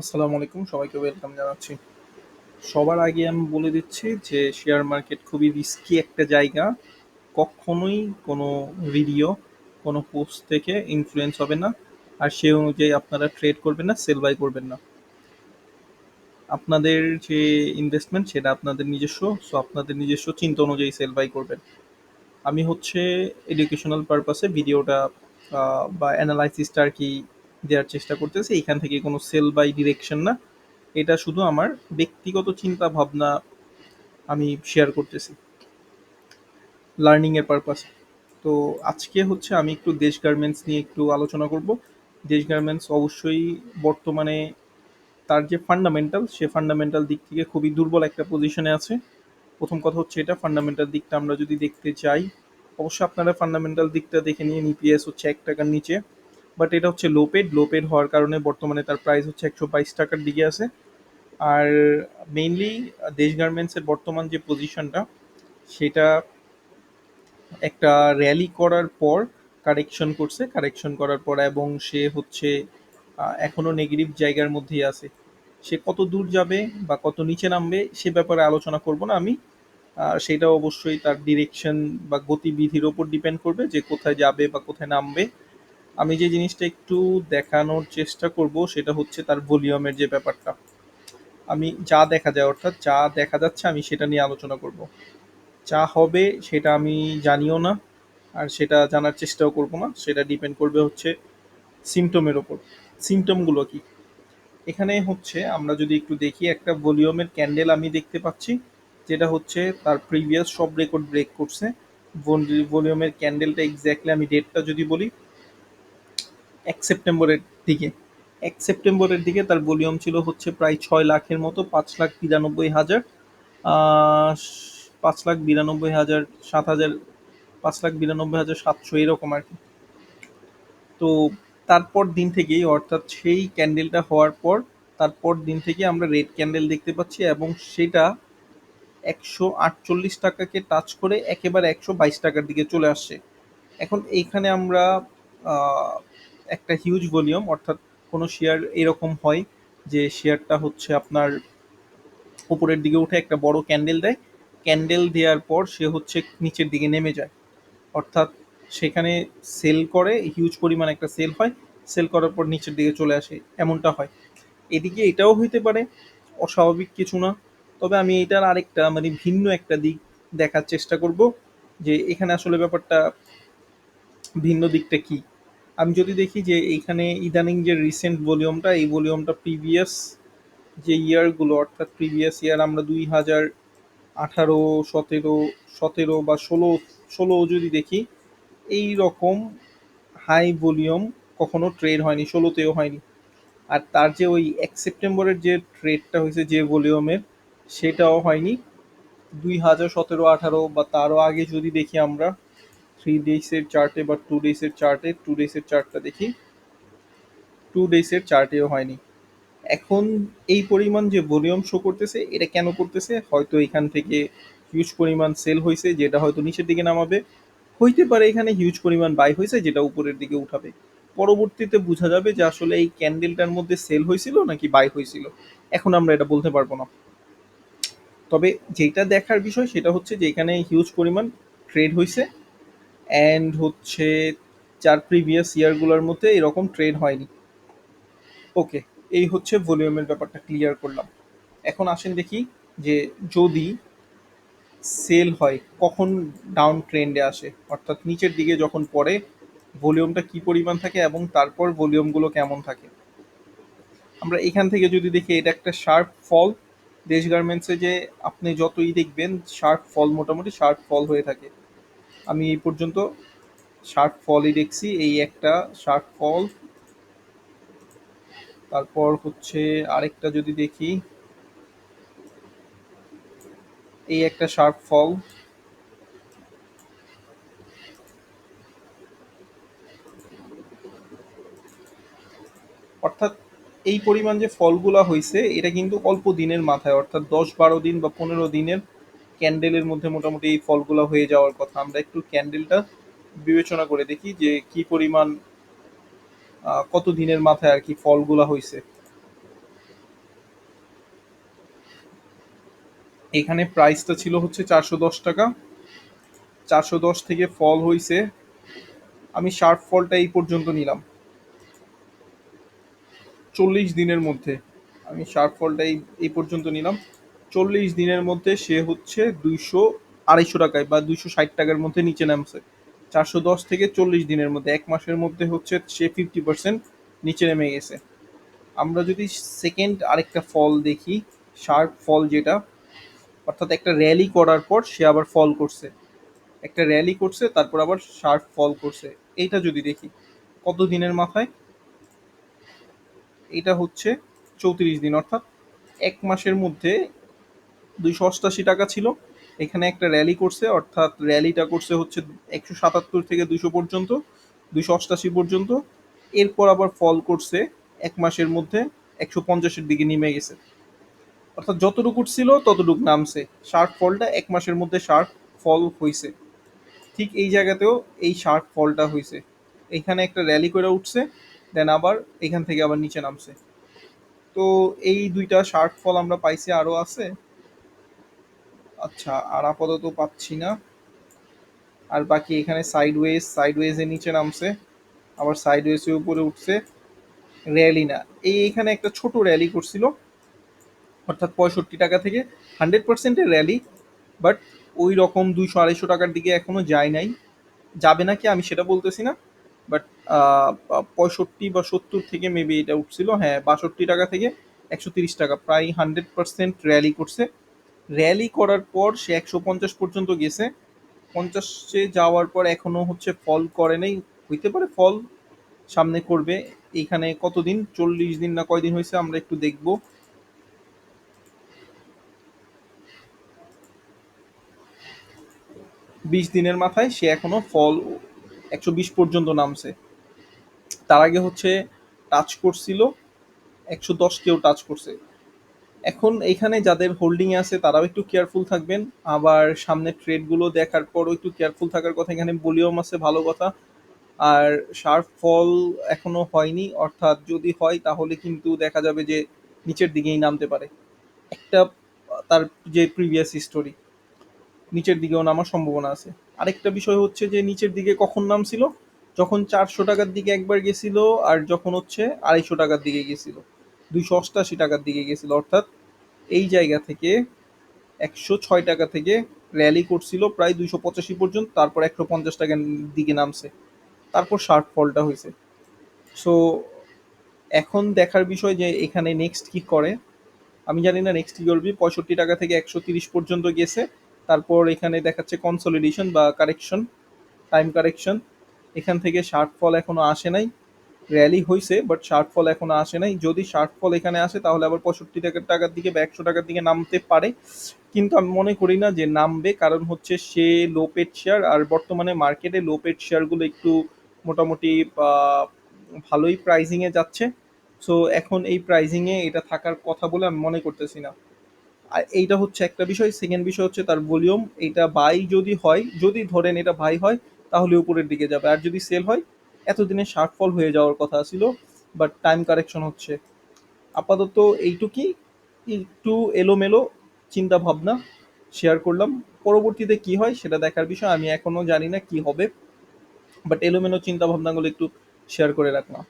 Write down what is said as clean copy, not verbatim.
আসসালামু আলাইকুম, সবাইকে ওয়েলকাম জানাচ্ছি। সবার আগে আমি বলে দিচ্ছি যে শেয়ার মার্কেট খুবই রিস্কি একটা জায়গা। কখনোই কোনো ভিডিও, কোনো পোস্ট থেকে ইনফ্লুয়েন্স হবে না। আর সে অনুযায়ী আপনারা ট্রেড করবেন না, সেল বাই করবেন না। আপনাদের যে ইনভেস্টমেন্ট সেটা আপনাদের নিজস্ব, সো আপনাদের নিজস্ব চিন্তা অনুযায়ী সেল বাই করবেন। আমি হচ্ছে এডুকেশনাল পারপাসে ভিডিওটা বা অ্যানালাইসিসটা আর কি দেওয়ার চেষ্টা করতেছি। এখান থেকে কোনো সেল বাই ডিরেকশন না, এটা শুধু আমার ব্যক্তিগত চিন্তা ভাবনা আমি শেয়ার করতেছি লার্নিং এর পারপাসে। তো আজকে হচ্ছে আমি একটু দেশ গার্মেন্টস নিয়ে একটু আলোচনা করব। দেশ গার্মেন্টস অবশ্যই বর্তমানে তার যে ফান্ডামেন্টাল, সে ফান্ডামেন্টাল দিক থেকে খুবই দুর্বল একটা পজিশনে আছে। প্রথম কথা হচ্ছে এটা ফান্ডামেন্টাল দিকটা আমরা যদি দেখতে চাই, অবশ্যই আপনারা ফান্ডামেন্টাল দিকটা দেখে নিয়ে ইপিএস হচ্ছে 1 টাকার নিচে, বাট এটা হচ্ছে লো পেড হওয়ার কারণে বর্তমানে তার প্রাইস হচ্ছে 122 টাকার দিকে আছে। আর মেইনলি দেশ গার্মেন্টসের বর্তমান যে পজিশনটা, সেটা একটা র্যালি করার পর কারেকশন করছে, কারেকশন করার পর এবং সে হচ্ছে এখনো নেগেটিভ জায়গার মধ্যেই আছে। সে কত দূর যাবে বা কত নিচে নামবে সে ব্যাপারে আলোচনা করব না আমি। সেটা অবশ্যই তার ডিরেকশন বা গতিবিধির ওপর ডিপেন্ড করবে যে কোথায় যাবে বা কোথায় নামবে। আমি যে জিনিসটা একটু দেখানোর চেষ্টা করব সেটা হচ্ছে তার ভলিউমের যে ব্যাপারটা। আমি যা দেখা যায়, অর্থাৎ যা দেখা যাচ্ছে আমি সেটা নিয়ে আলোচনা করব। যা হবে সেটা আমি জানিও না, আর সেটা জানার চেষ্টাও করব না। সেটা ডিপেন্ড করবে হচ্ছে সিমটমের ওপর। সিমটমগুলো কি? এখানে হচ্ছে আমরা যদি একটু দেখি, একটা ভলিউমের ক্যান্ডেল আমি দেখতে পাচ্ছি, যেটা হচ্ছে তার প্রিভিয়াস সব রেকর্ড ব্রেক করছে। ভলিউমের ক্যান্ডেলটা এক্স্যাক্টলি আমি ডেটটা যদি বলি, 1 সেপ্টেম্বরের দিকে। 1 সেপ্টেম্বরের দিকে তার ভলিউম ছিল হচ্ছে প্রায় 6 লাখের মতো, 5,92,000, 5,92,000, 7,000, 5,92,700 এরকম আর কি। তো তারপর দিন থেকেই, অর্থাৎ সেই ক্যান্ডেলটা হওয়ার পর তারপর দিন থেকে আমরা রেড ক্যান্ডেল দেখতে পাচ্ছি এবং সেটা 148 টাকাকে টাচ করে একেবারে 122 টাকার দিকে চলে আসছে। এখন এইখানে আমরা আহ, একটা হিউজ ভলিউম, অর্থাৎ কোনো শেয়ার এরকম হয় যে শেয়ারটা হচ্ছে আপনার উপরের দিকে উঠে একটা বড় ক্যান্ডেল দেয়, ক্যান্ডেল দেওয়ার পর সে হচ্ছে নিচের দিকে নেমে যায়। অর্থাৎ সেখানে সেল করে, হিউজ পরিমাণ একটা সেল হয়, সেল করার পর নিচের দিকে চলে আসে, এমনটা হয়। এদিকে এটাও হইতে পারে, অস্বাভাবিক কিছু না। তবে আমি এটার আরেকটা মানে ভিন্ন একটা দিক দেখার চেষ্টা করব, যে এখানে আসলে ব্যাপারটা ভিন্ন দিকটা কি। আমি যদি দেখি যে এইখানে ইদানিং যে রিসেন্ট ভলিউমটা, এই ভলিউমটা প্রিভিয়াস যে ইয়ারগুলো, অর্থাৎ প্রিভিয়াস ইয়ার আমরা 2018, 17 বা ষোলো যদি দেখি, এই রকম হাই ভলিউম কখনো ট্রেড হয়নি, ষোলোতেও হয়নি। আর তার যে ওই 1 সেপ্টেম্বরের যে ট্রেডটা হয়েছে যে ভলিউমের, সেটাও হয়নি 2017, 18 বা তারও আগে যদি দেখি আমরা 3 ডেজের চার্টে বা 2 ডেজের চার্টে, 2 ডেজের চার্টটা দেখি, 2 ডেজের চার্টেও হয়নি। এখন এই পরিমাণ যে ভলিউম শো করতেছে, এটা কেন করতেছে? হয়তো এখান থেকে হিউজ পরিমাণ সেল হয়েছে যেটা হয়তো নিচের দিকে নামাবে, হইতে পারে এখানে হিউজ পরিমাণ বাই হয়েছে যেটা উপরের দিকে উঠাবে। পরবর্তীতে বোঝা যাবে যে আসলে এই ক্যান্ডেলটার মধ্যে সেল হয়েছিল নাকি বাই হয়েছিল। এখন আমরা এটা বলতে পারবো না। তবে যেটা দেখার বিষয় সেটা হচ্ছে যে এখানে হিউজ পরিমাণ ট্রেড হয়েছে, অ্যান্ড হচ্ছে যার প্রিভিয়াস ইয়ারগুলোর মধ্যে এরকম ট্রেড হয়নি। ওকে, এই হচ্ছে ভলিউমের ব্যাপারটা ক্লিয়ার করলাম। এখন আসেন দেখি যে যদি সেল হয় কখন ডাউন ট্রেন্ডে আসে, অর্থাৎ নিচের দিকে যখন পড়ে ভলিউমটা কি পরিমাণ থাকে এবং তারপর ভলিউমগুলো কেমন থাকে। আমরা এখান থেকে যদি দেখি, এটা একটা শার্প ফল। দেশ গার্মেন্টসে যে আপনি যতই দেখবেন শার্প ফল, মোটামুটি শার্প ফল হয়ে থাকে। আমি এই পর্যন্ত শার্প ফলই দেখছি, এই একটা শার্প ফল। তারপর হচ্ছে আরেকটা যদি দেখি, এই একটা শার্প ফল। অর্থাৎ এই পরিমাণ যে ফলগুলা হইছে এটা কিন্তু অল্প দিনের মাথায়, অর্থাৎ 10-12 দিন বা 15 দিনের ক্যান্ডেলের মধ্যে মোটামুটি এই ফলগুলা হয়ে যাওয়ার কথা। আমরা একটু ক্যান্ডেলটা বিবেচনা করে দেখি যে কি পরিমাণ কত দিনের মাথায় আর কি ফলগুলা হইছে। এখানে প্রাইসটা ছিল হচ্ছে 410 টাকা। 410 থেকে ফল হইছে, আমি শার্প ফলটা এই পর্যন্ত নিলাম 40 দিনের মধ্যে। আমি শার্প ফলটা এই পর্যন্ত নিলাম 40 দিনের মধ্যে। সে হচ্ছে 200 250 টাকায় বা 260 টাকার মধ্যে নিচে নামছে। 410 থেকে 40 দিনের মধ্যে, 1 মাসের মধ্যে হচ্ছে সে 50% নিচে নেমে গেছে। আমরা যদি সেকেন্ড আরেকটা ফল দেখি, শার্প ফল যেটা, অর্থাৎ একটা র্যালি করার পর সে আবার ফল করছে, একটা র্যালি করছে তারপর আবার শার্প ফল করছে, এইটা যদি দেখি কত দিনের মাথায়, এটা হচ্ছে 34 দিন, অর্থাৎ 1 মাসের মধ্যে 288 টাকা ছিল। এখানে একটা র্যালি করছে, অর্থাৎ র্যালিটা করছে হচ্ছে 177 থেকে 200 পর্যন্ত, 288 পর্যন্ত। এরপর আবার ফল করছে 1 মাসের মধ্যে 150-এর দিকে নেমে গেছে, অর্থাৎ যতটুকু ছিল ততটুকু নামছে। শার্প ফলটা 1 মাসের মধ্যে শার্প ফল হয়েছে। ঠিক এই জায়গাতেও এই শার্প ফলটা হয়েছে, এখানে একটা র্যালি করে উঠছে, দেন আবার এখান থেকে আবার নিচে নামছে। তো এই দুইটা শার্ট ফল আমরা পাইছি, আরো আছে। আচ্ছা, আর আপাতত পাচ্ছি না। আর বাকি এখানে সাইডওয়েজের নিচে নামছে, আবার সাইডওয়েজের উপরে উঠছে, র্যালি না। এখানে একটা ছোট র্যালি করছিল, অর্থাৎ 65 টাকা থেকে 100%-এর র্যালি, বাট ওই রকম 200-250 টাকার দিকে এখনো যায় নাই। যাবে নাকি আমি সেটা বলতেছি না, বাট 65 বা 70 থেকে মেবি এটা উঠছিল, হ্যাঁ 62 টাকা থেকে 130 টাকা, প্রায় 100% র্যালি করছে। র্যালি করার পর সে 150 পর্যন্ত গেছে। 50-এ যাওয়ার পর এখনো হচ্ছে ফল করে নাই, হইতে পারে ফল সামনে করবে। এইখানে কতদিন, 40 দিন না কয়দিন হয়েছে আমরা একটু দেখবো। 20 দিনের মাথায় সে এখনো ফল 120 পর্যন্ত নামছে। তার আগে হচ্ছে টাচ করছিল 110, কেউ টাচ করছে। এখন এখানে যাদের হোল্ডিং এ আছে তারাও একটু কেয়ারফুল থাকবেন, আবার সামনে ট্রেড গুলো দেখার পরও একটু কেয়ারফুল থাকার কথা। এখানে ভলিউম আছে, ভালো কথা। আর শার্প ফল এখনো হয়নি, অর্থাৎ যদি হয় তাহলে কিন্তু দেখা যাবে যে নিচের দিকেই নামতে পারে। একটা তার যে প্রিভিয়াস হিস্টোরি, নিচের দিকেও নামার সম্ভাবনা আছে। আরেকটা বিষয় হচ্ছে যে নিচের দিকে কখন নামছিল, যখন 400 টাকার দিকে একবার গেছিল, আর যখন হচ্ছে 250 টাকার দিকে গেছিল, 288 টাকার দিকে গেছিল, অর্থাৎ এই জায়গা থেকে 106 টাকা থেকে র্যালি করছিল প্রায় 285 পর্যন্ত, তারপর 150 টাকার দিকে নামছে, তারপর শার্ট ফলটা হয়েছে। সো এখন দেখার বিষয় যে এখানে নেক্সট কি করে। আমি জানি না নেক্সট কি করবি। 65 টাকা থেকে 130 পর্যন্ত গেছে, তারপর এখানে দেখাচ্ছে কনসলিডেশন বা কারেকশন, টাইম কারেকশন। এখান থেকে শার্ট ফল এখনো আসে নাই, র্যালি হয়েছে বাট শার্ট ফল এখনো আসে নাই। যদি শার্ট ফল এখানে আসে তাহলে আবার 65 টাকার দিকে বা 100 টাকার দিকে নামতে পারে, কিন্তু আমি মনে করি না যে নামবে, কারণ হচ্ছে সে লো পেড শেয়ার, আর বর্তমানে মার্কেটে লো পেড শেয়ারগুলো একটু মোটামুটি ভালোই প্রাইজিংয়ে যাচ্ছে। সো এখন এই প্রাইজিংয়ে এটা থাকার কথা বলে আমি মনে করতেছি না। আর এইটা হচ্ছে একটা বিষয়। সেকেন্ড বিষয় হচ্ছে তার ভলিউম। এইটা বাই যদি হয়, যদি ধরেন এটা বাই হয় তাহলে উপরের দিকে যাবে, আর যদি সেল হয় এতদিনে শার্টফল হয়ে যাওয়ার কথা ছিল, বাট টাইম কারেকশন হচ্ছে। আপাতত এইটুকুই, একটু এলোমেলো চিন্তা ভাবনা শেয়ার করলাম। পরবর্তীতে কি হয় সেটা দেখার বিষয়, আমি এখনো জানি না কি হবে, বাট এলোমেলো চিন্তা ভাবনাগুলো একটু শেয়ার করে রাখলাম।